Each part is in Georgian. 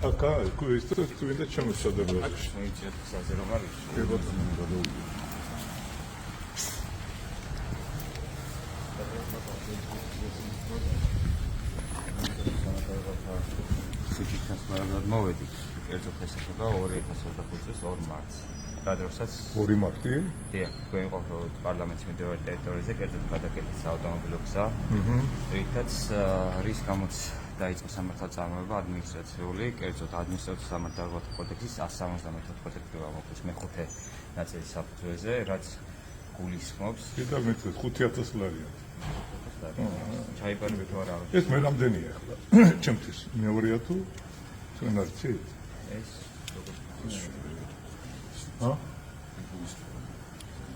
აკა ის თვითონ შემოწოდება. მოიწიეთ გზაზე რომ არის. სიჩქარს მაგრამ მოვედი. კერძო ფესტივალა 2025 წლის 2 მარტს. გადროსაც 2 მარტი? დიახ, თქვენ ყოფილთ პარლამენტის მიმდებარე ტერიტორიაზე, კერძოდ გადაკეთეთ საავტომობილო გზა. რითაც რის გამოც დაიწყო სამართალწარმოება ადმინისტრაციული, კერძოდ ადმინისტრაციული სამართალდამოუკიდებლობის კოდექსის 174 გამოფხვის მეხუთე ნაწილის საფუძველზე, რაც გულისხმობს კიდევ მეტად 5000 ლარია. ჩაიბარებით თუ არა? ეს მე რამდენია ახლა? ჩემთვის მეორეა თუ თქვენ არცით? ეს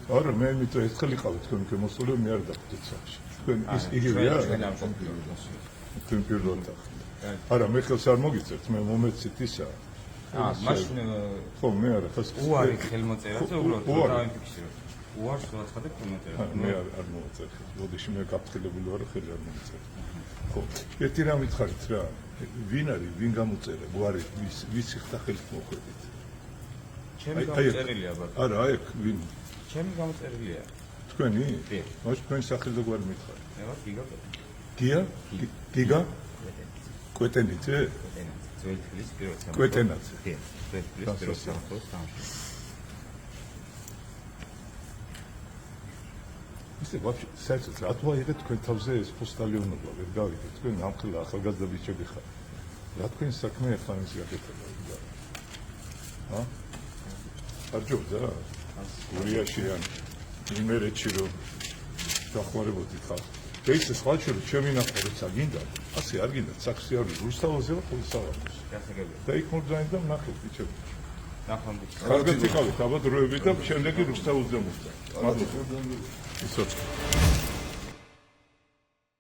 არა, მე იმიტომ ერთხელ იყავით თქვენ მოსული, მე არ დავხვდით სახში. თქვენ ის იგივეა? თქვენ პირველად ახლა. არა, მე ხელს არ მოგიწევთ, მე მომეცით ისა. მაშინ ხო, მე არა, ხას უარი ხელმოწერაზე უბრალოდ დავიფიქსირებ. უარს ვაცხადებ ხელმოწერაზე. მე არ მოვაწერ ხელს. როდეში მე გაფრთხილებული ვარ, ხელი არ მომიწევ. ხო, ერთი რამ მითხარით რა, ვინ არის, ვინ გამოწერა, უარი, ვისი ხთა ხელით მოხვედით? ჩემი გამოწერილია ბატონო. არა, აი, ვინ? ჩემი გამოწერილია. თქვენი? კი. მაშინ თქვენი სახელი და გვარი მითხარი. მე ვარ გიგა. გია? გიგა? კვეტენიძე? ძველი თბილისის პირველ სამეფოს. კვეტენაძე. კი, ძველი თბილისის პირველ სამეფოს თავმჯდომარე. ისე ვაფშე, საერთოდ რატო აიღეთ თქვენ თავზე ეს პოსტალიონობა, ვერ გავიგეთ, თქვენ ამხელა ახალგაზრდა ბიჭები ხარ. რა თქვენი საქმე ახლა ის გაკეთება? არჯობდა? გურიაშიან, იმერეთში რომ დახმარებოდით ხალხ. ეს სხვა შეიძლება ჩემი ნახვა როცა გინდა, ასე არ გინდა, საქსი არ არის, რუსთავაზე ვარ პოლიცავარს. გასაგებია. და იქ მოგძაინდა და ნახეთ ბიჭები. ნახვამდის. კარგად იყავით, აბა დროებით და შემდეგი რუსთავზე მოვიდა. მადლობა. ისოც.